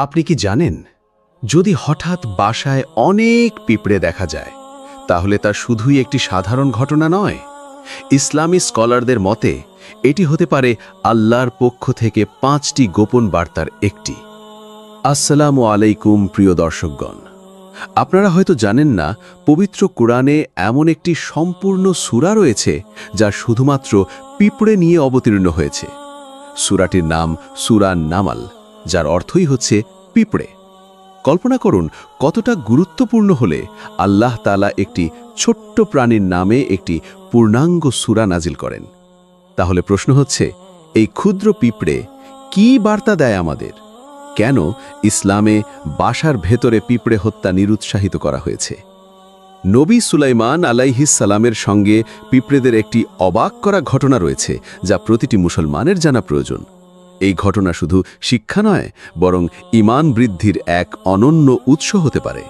আপনি কি জানেন, যদি হঠাৎ বাসায় অনেক পিঁপড়ে দেখা যায় তাহলে তা শুধুই একটি সাধারণ ঘটনা নয়। ইসলামী স্কলারদের মতে এটি হতে পারে আল্লাহর পক্ষ থেকে 5টি গোপন বার্তার একটি। আসসালামু আলাইকুম প্রিয় দর্শকগণ, আপনারা হয়তো জানেন না, পবিত্র কোরআনে এমন একটি সম্পূর্ণ সূরা রয়েছে যা শুধুমাত্র পিঁপড়ে নিয়ে অবতীর্ণ হয়েছে। সূরাটির নাম সূরা নামাল, যার অর্থই হচ্ছে পিঁপড়ে। কল্পনা করুন কতটা গুরুত্বপূর্ণ হলে আল্লাহ তাআলা একটি ছোট্ট প্রাণীর নামে একটি পূর্ণাঙ্গ সূরা নাজিল করেন। তাহলে প্রশ্ন হচ্ছে, এই ক্ষুদ্র পিঁপড়ে কি বার্তা দেয় আমাদের? কেন ইসলামে বাসার ভেতরে পিঁপড়ে হত্যা নিরুৎসাহিত করা হয়েছে? নবী সুলাইমান আলাইহিস সালামের সঙ্গে পিঁপড়েদের একটি অবাক করা ঘটনা রয়েছে যা প্রতিটি মুসলমানের জানা প্রয়োজন। এই ঘটনা শুধু শিক্ষা নয়, বরং ঈমান বৃদ্ধির এক অনন্য উৎস হতে পারে।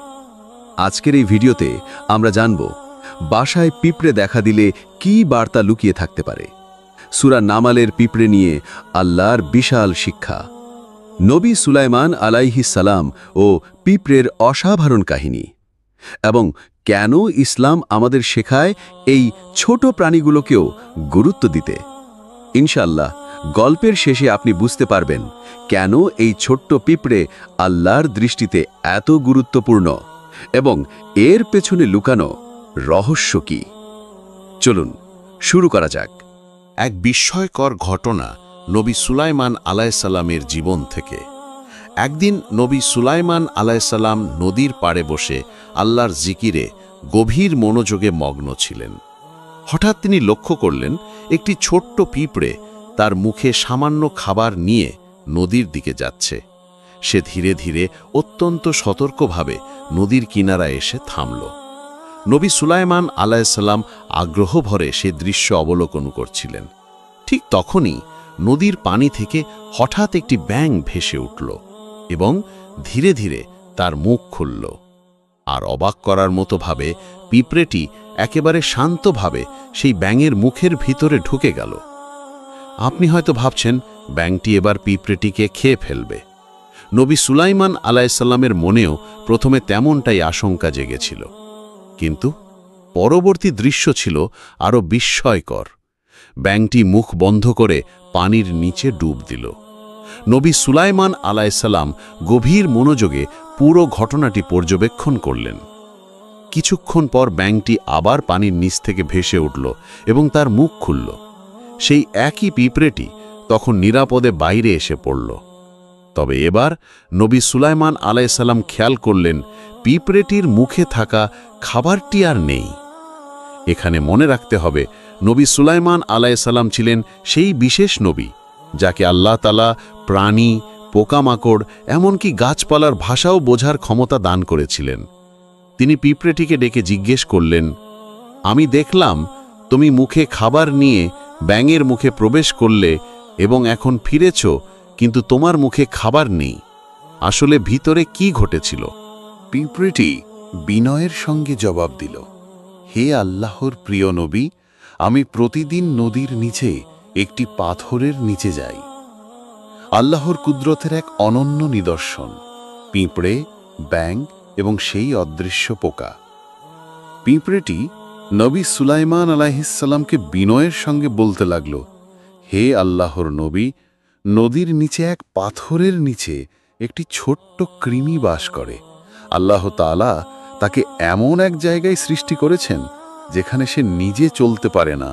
আজকের এই ভিডিওতে আমরা জানব, বাসায় পিঁপড়ে দেখা দিলে কী বার্তা লুকিয়ে থাকতে পারে। সূরা নামালের পিঁপড়ে নিয়ে আল্লাহর বিশাল শিক্ষা, নবী সুলাইমান আলাইহিস সালাম ও পিঁপড়ের অসাধারণ কাহিনী, এবং কেন ইসলাম আমাদের শেখায় এই ছোট প্রাণীগুলোকেও গুরুত্ব দিতে। ইনশাআল্লাহ গল্পের শেষে আপনি বুঝতে পারবেন কেন এই ছোট্ট পিঁপড়ে আল্লাহর দৃষ্টিতে এত গুরুত্বপূর্ণ এবং এর পেছনে লুকানো রহস্য কি। চলুন শুরু করা যাক। এক বিস্ময়কর ঘটনা নবী সুলাইমান আলাইসাল্লামের জীবন থেকে। একদিন নবী সুলাইমান আলাইসাল্লাম নদীর পাড়ে বসে আল্লাহর জিকিরে গভীর মনোযোগে মগ্ন ছিলেন। হঠাৎ তিনি লক্ষ্য করলেন একটি ছোট্ট পিঁপড়ে তার মুখে সামান্য খাবার নিয়ে নদীর দিকে যাচ্ছে। সে ধীরে ধীরে অত্যন্ত সতর্কভাবে নদীর কিনারায় এসে থামল। নবী সুলাইমান আলাইসাল্লাম আগ্রহ ভরে সে দৃশ্য অবলোকন করছিলেন। ঠিক তখনই নদীর পানি থেকে হঠাৎ একটি ব্যাঙ ভেসে উঠল এবং ধীরে ধীরে তার মুখ খুলল। আর অবাক করার মতো ভাবে পিঁপড়েটি একেবারে শান্তভাবে সেই ব্যাঙের মুখের ভিতরে ঢুকে গেল। আপনি হয়তো ভাবছেন ব্যাঙটি এবার পিঁপড়েটিকে খেয়ে ফেলবে। নবী সুলাইমান আলাইসাল্লামের মনেও প্রথমে তেমনটাই আশঙ্কা জেগেছিল, কিন্তু পরবর্তী দৃশ্য ছিল আরও বিস্ময়কর। ব্যাঙটি মুখ বন্ধ করে পানির নিচে ডুব দিল। নবী সুলাইমান আলাইসাল্লাম গভীর মনোযোগে পুরো ঘটনাটি পর্যবেক্ষণ করলেন। কিছুক্ষণ পর ব্যাঙটি আবার পানির নিচ থেকে ভেসে উঠল এবং তার মুখ খুলল। সেই একই পিঁপড়েটি তখন নিরাপদে বাইরে এসে পড়ল। তবে এবার নবী সুলাইমান আলাইসাল্লাম খেয়াল করলেন পিঁপড়েটির মুখে থাকা খাবারটি আর নেই। এখানে মনে রাখতে হবে, নবী সুলাইমান আলাইসাল্লাম ছিলেন সেই বিশেষ নবী যাকে আল্লাহ তাআলা প্রাণী, পোকামাকড়, এমনকি গাছপালার ভাষাও বোঝার ক্ষমতা দান করেছিলেন। তিনি পিঁপড়েটিকে ডেকে জিজ্ঞেস করলেন, আমি দেখলাম তুমি মুখে খাবার নিয়ে ব্যাঙের মুখে প্রবেশ করলে এবং এখন ফিরেছ, কিন্তু তোমার মুখে খাবার নেই। আসলে ভিতরে কি ঘটেছিল? পিঁপড়েটি বিনয়ের সঙ্গে জবাব দিল, হে আল্লাহর প্রিয় নবী, আমি প্রতিদিন নদীর নিচে একটি পাথরের নিচে যাই। আল্লাহর কুদরতের এক অনন্য নিদর্শন পিঁপড়ে, ব্যাঙ এবং সেই অদৃশ্য পোকা। পিঁপড়েটি নবী সুলাইমান আলাইহিসসালামকে বিনয়ের সঙ্গে বলতে লাগল, হে আল্লাহর নবী, নদীর নিচে এক পাথরের নিচে একটি ছোট্ট কৃমি বাস করে। আল্লাহ তাআলা তাকে এমন এক জায়গায় সৃষ্টি করেছেন যেখানে সে নিজে চলতে পারে না,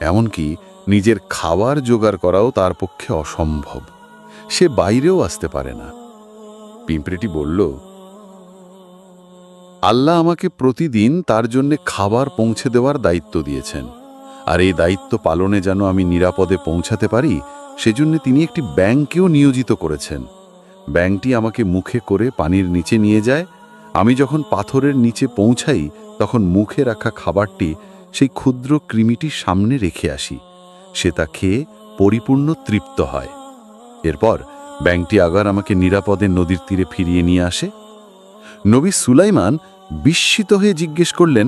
এমনকি নিজের খাবার জোগাড় করাও তার পক্ষে অসম্ভব। সে বাইরেও আসতে পারে না। পিঁপড়েটি বলল, আল্লাহ আমাকে প্রতিদিন তার জন্য খাবার পৌঁছে দেওয়ার দায়িত্ব দিয়েছেন, আর এই দায়িত্ব পালনে যেন আমি নিরাপদে পৌঁছাতে পারি সেজন্য তিনি একটি ব্যাঙকেও নিয়োজিত করেছেন। ব্যাঙটি আমাকে মুখে করে পানির নিচে নিয়ে যায়। আমি যখন পাথরের নিচে পৌঁছাই তখন মুখে রাখা খাবারটি সেই ক্ষুদ্র কৃমিটির সামনে রেখে আসি। সে তা খেয়ে পরিপূর্ণ তৃপ্ত হয়। এরপর ব্যাঙটি আবার আমাকে নিরাপদে নদীর তীরে ফিরিয়ে নিয়ে আসে। নবী সুলাইমান বিস্মিত হয়ে জিজ্ঞেস করলেন,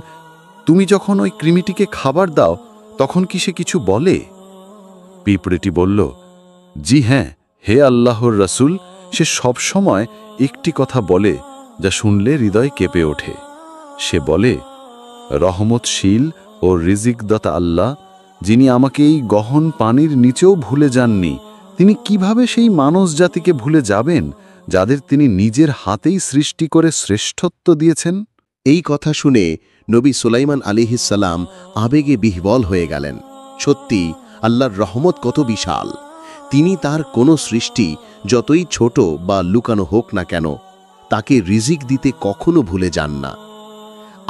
তুমি যখন ওই কৃমিটিকে খাবার দাও তখন কি সে কিছু বলে? পিঁপড়েটি বলল, জি হ্যাঁ, হে আল্লাহর রাসূল, সে সব সময় একটি কথা বলে যা শুনলে হৃদয় কেঁপে ওঠে। সে বলে, রহমতশীল ও রিজিকদাতা আল্লাহ, যিনি আমাকে এই গহন পানির নিচেও ভুলে যাননি, তিনি কিভাবে সেই মানব জাতিকে ভুলে যাবেন যাদের তিনি নিজের হাতেই সৃষ্টি করে শ্রেষ্ঠত্ব দিয়েছেন? এই কথা শুনে নবী সুলাইমান আলাইহিসসালাম আবেগে বিহ্বল হয়ে গেলেন। সত্যি আল্লাহর রহমত কত বিশাল! তিনি তার কোনো সৃষ্টি যতই ছোট বা লুকানো হোক না কেন, তাকে রিজিক দিতে কখনো ভুলে যান না।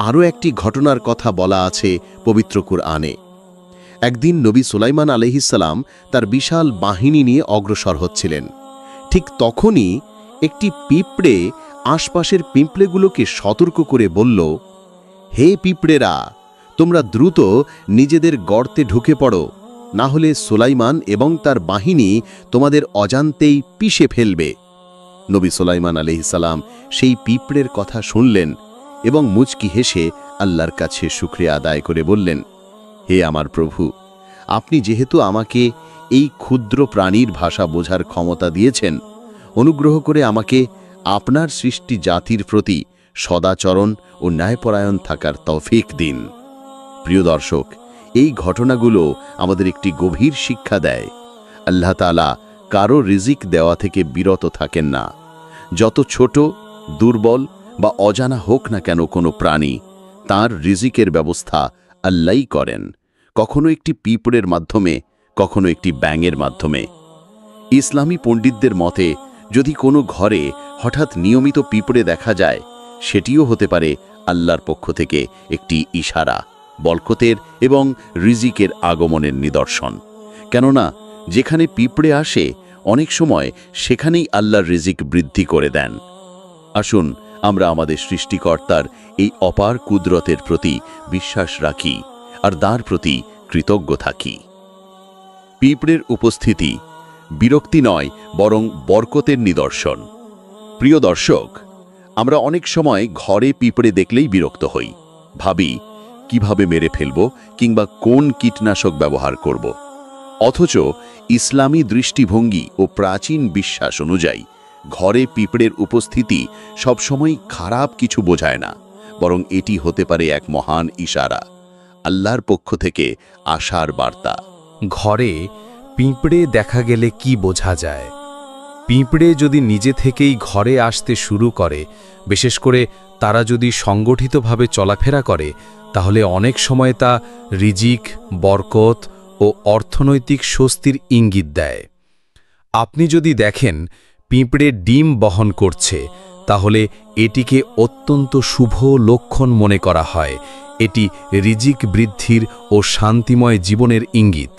আরও একটি ঘটনার কথা বলা আছে পবিত্র কুরআনে। একদিন নবী সুলাইমান আলাইহিসসালাম তার বিশাল বাহিনী নিয়ে অগ্রসর হচ্ছিলেন। ঠিক তখনই একটি পিঁপড়ে আশপাশের পিঁপড়েগুলোকে সতর্ক করে বলল, হে পিঁপড়েরা, তোমরা দ্রুত নিজেদের গর্তে ঢুকে পড়ো, না হলে সুলাইমান এবং তার বাহিনী তোমাদের অজান্তেই পিষে ফেলবে। নবী সুলাইমান আলাইহিসসালাম সেই পিঁপড়ের কথা শুনলেন এবং মুচকি হেসে আল্লাহর কাছে শুকরিয়া আদায় করে বললেন, হে আমার প্রভু, আপনি যেহেতু আমাকে এই ক্ষুদ্র প্রাণীর ভাষা বোঝার ক্ষমতা দিয়েছেন, অনুগ্রহ করে আমাকে আপনার সৃষ্টি জাতির প্রতি সদাচরণ ও ন্যায়পরায়ণ থাকার তৌফিক দিন। প্রিয় দর্শক, এই ঘটনাগুলো আমাদের একটি গভীর শিক্ষা দেয়। আল্লাহ তাআলা কারো রিজিক দেওয়া থেকে বিরত থাকেন না। যত ছোট, দুর্বল বা অজানা হোক না কেন কোনো প্রাণী, তার রিজিকের ব্যবস্থা আল্লাহই করেন, কখনো একটি পিঁপড়ের মাধ্যমে, কখনো একটি ব্যাঙের মাধ্যমে। ইসলামী পণ্ডিতদের মতে যদি কোনো ঘরে হঠাৎ নিয়মিত পিঁপড়ে দেখা যায়, সেটিও হতে পারে আল্লাহর পক্ষ থেকে একটি ইশারা, বরকতের এবং রিজিকের আগমনের নিদর্শন। কেননা যেখানে পিঁপড়ে আসে, অনেক সময় সেখানেই আল্লাহর রিজিক বৃদ্ধি করে দেন। আসুন আমরা আমাদের সৃষ্টিকর্তার এই অপার কুদরতের প্রতি বিশ্বাস রাখি আর তার প্রতি কৃতজ্ঞ থাকি। পিঁপড়ের উপস্থিতি বিরক্তি নয়, বরং বরকতের নিদর্শন। প্রিয় দর্শক, আমরা অনেক সময় ঘরে পিঁপড়ে দেখলেই বিরক্ত হই, ভাবি কিভাবে মেরে ফেলব কিংবা কোন কীটনাশক ব্যবহার করব। অথচ ইসলামী দৃষ্টিভঙ্গি ও প্রাচীন বিশ্বাস অনুযায়ী ঘরে পিঁপড়ের উপস্থিতি সবসময় খারাপ কিছু বোঝায় না, বরং এটি হতে পারে এক মহান ইশারা, আল্লাহর পক্ষ থেকে আশার বার্তা। ঘরে পিঁপড়ে দেখা গেলে কি বোঝা যায়? পিঁপড়ে যদি নিজে থেকেই ঘরে আসতে শুরু করে, বিশেষ করে তারা যদি সংগঠিতভাবে চলাফেরা করে, তাহলে অনেক সময় তা রিজিক, বরকত ও অর্থনৈতিক স্বস্তির ইঙ্গিত দেয়। আপনি যদি দেখেন পিঁপড়ে ডিম বহন করছে, তাহলে এটিকে অত্যন্ত শুভ লক্ষণ মনে করা হয়। এটি রিজিক বৃদ্ধির ও শান্তিময় জীবনের ইঙ্গিত।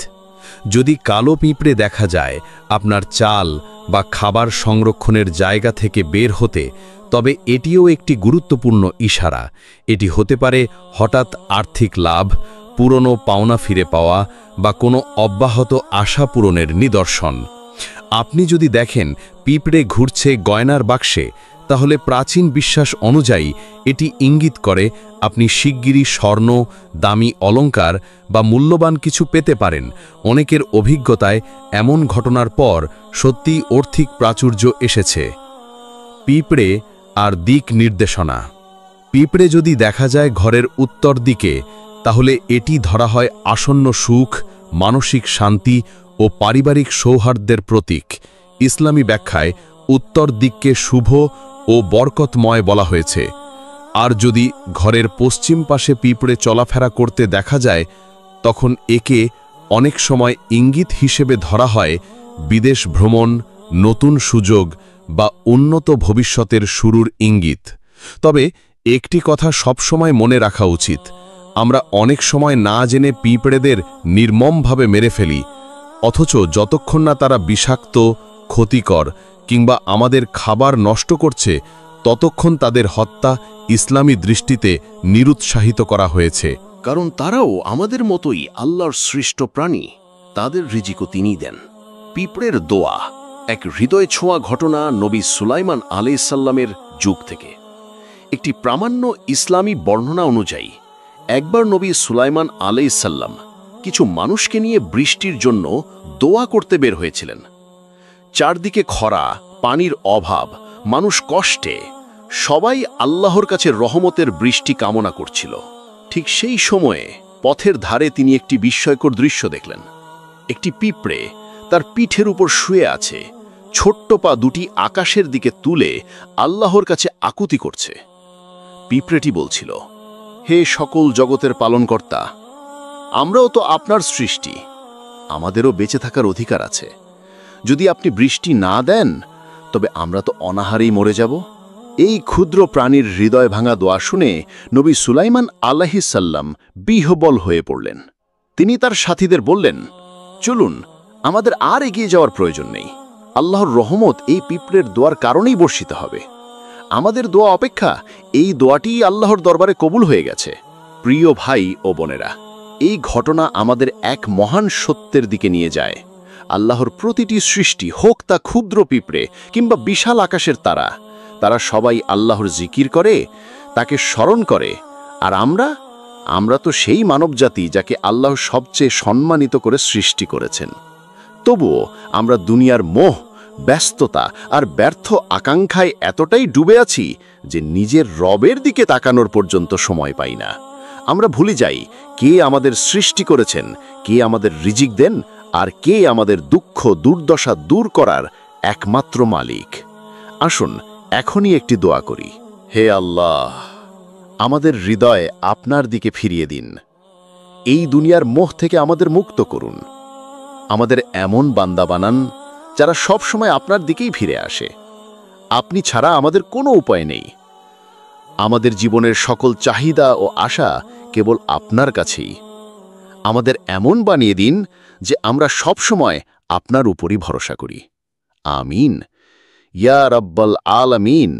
যদি কালো পিঁপড়ে দেখা যায় আপনার চাল বা খাবার সংরক্ষণের জায়গা থেকে বের হতে, তবে এটিও একটি গুরুত্বপূর্ণ ইশারা। এটি হতে পারে হঠাৎ আর্থিক লাভ, পুরনো পাওনা ফিরে পাওয়া বা কোনো অব্যাহত আশা পূরণের নিদর্শন। আপনি যদি দেখেন পিঁপড়ে ঘুরছে গয়নার বাক্সে, তাহলে প্রাচীন বিশ্বাস অনুযায়ী এটি ইঙ্গিত করে আপনি শিগগিরই স্বর্ণ, দামি অলংকার বা মূল্যবান কিছু পেতে পারেন। অনেকের অভিজ্ঞতায় এমন ঘটনার পর সত্যিই আর্থিক প্রাচুর্য এসেছে। পিঁপড়ে আর দিক নির্দেশনা। পিঁপড়ে যদি দেখা যায় ঘরের উত্তর দিকে, তাহলে এটি ধরা হয় আসন্ন সুখ, মানসিক শান্তি ও পারিবারিক সৌহার্দ্যের প্রতীক। ইসলামী ব্যাখ্যায় উত্তর দিককে শুভ ও বরকতময় বলা হয়েছে। আর যদি ঘরের পশ্চিম পাশে পিঁপড়ে চলাফেরা করতে দেখা যায়, তখন একে অনেক সময় ইঙ্গিত হিসেবে ধরা হয় বিদেশ ভ্রমণ, নতুন সুযোগ বা উন্নত ভবিষ্যতের শুরুর ইঙ্গিত। তবে একটি কথা সবসময় মনে রাখা উচিত, আমরা অনেক সময় না জেনে পিঁপড়েদের নির্মমভাবে মেরে ফেলি, অথচ যতক্ষণ না তারা বিষাক্ত, ক্ষতিকর কিংবা আমাদের খাবার নষ্ট করছে, ততক্ষণ তাদের হত্যা ইসলামী দৃষ্টিতে নিরুৎসাহিত করা হয়েছে। কারণ তারাও আমাদের মতোই আল্লাহর সৃষ্ট প্রাণী, তাদের রিজিকও তিনিই দেন। পিঁপড়ের দোয়া এক হৃদয় ছোঁয়া ঘটনা নবী সুলাইমান আলাইহিসসালামের যুগ থেকে। একটি প্রামাণ্য ইসলামী বর্ণনা অনুযায়ী একবার নবী সুলাইমান আলাইহিসসালাম কিছু মানুষকে নিয়ে বৃষ্টির জন্য দোয়া করতে বের হয়েছিলেন। চারদিকে খরা, পানির অভাব, মানুষ কষ্টে, সবাই আল্লাহর কাছে রহমতের বৃষ্টি কামনা করছিল। ঠিক সেই সময়ে পথের ধারে তিনি একটি বিস্ময়কর দৃশ্য দেখলেন। একটি পিঁপড়ে তার পিঠের উপর শুয়ে আছে, ছোট্ট পা দুটি আকাশের দিকে তুলে আল্লাহর কাছে আকুতি করছে। পিঁপড়েটি বলছিল, হে সকল জগতের পালনকর্তা, আমরাও তো আপনার সৃষ্টি, আমাদেরও বেঁচে থাকার অধিকার আছে। যদি আপনি বৃষ্টি না দেন তবে আমরা তো অনাহারেই মরে যাব। এই ক্ষুদ্র প্রাণীর হৃদয় ভাঙা দোয়া শুনে নবী সুলাইমান আলাইহিস সালাম বিহ্বল হয়ে পড়লেন। তিনি তার সাথীদের বললেন, চলুন, আমাদের আর এগিয়ে যাওয়ার প্রয়োজন নেই। আল্লাহর রহমত এই পিঁপড়ের দোয়ার কারণেই বর্ষিত হবে। আমাদের দোয়া অপেক্ষা এই দোয়াটিই আল্লাহর দরবারে কবুল হয়ে গেছে। প্রিয় ভাই ও বোনেরা, এই ঘটনা আমাদের এক মহান সত্যের দিকে নিয়ে যায়। আল্লাহর প্রতিটি সৃষ্টি, হোক তা ক্ষুদ্র পিঁপড়ে কিংবা বিশাল আকাশের তারা, তারা সবাই আল্লাহর জিকির করে, তাকে স্মরণ করে। আর আমরা তো সেই মানবজাতি যাকে আল্লাহ সবচেয়ে সম্মানিত করে সৃষ্টি করেছেন। তবুও আমরা দুনিয়ার মোহ, ব্যস্ততা আর ব্যর্থ আকাঙ্ক্ষায় এতটাই ডুবে আছি যে নিজের রবের দিকে তাকানোর পর্যন্ত সময় পাই না। আমরা ভুলে যাই কে আমাদের সৃষ্টি করেছেন, কে আমাদের রিজিক দেন, আর কে আমাদের দুঃখ দুর্দশা দূর করার একমাত্র মালিক। আসুন এখনই একটি দোয়া করি। হে আল্লাহ, আমাদের হৃদয় আপনার দিকে ফিরিয়ে দিন। এই দুনিয়ার মোহ থেকে আমাদের মুক্ত করুন। আমাদের এমন বান্দা বানান যারা সব সময় আপনার দিকেই ফিরে আসে। আপনি ছাড়া আমাদের কোনো উপায় নেই। আমাদের জীবনের সকল চাহিদা ও আশা কেবল আপনার কাছেই। আমাদের এমন বানিয়ে দিন যে আমরা সব সময় আপনার উপরই ভরসা করি। আমিন ইয়া রাব্বাল আলামিন।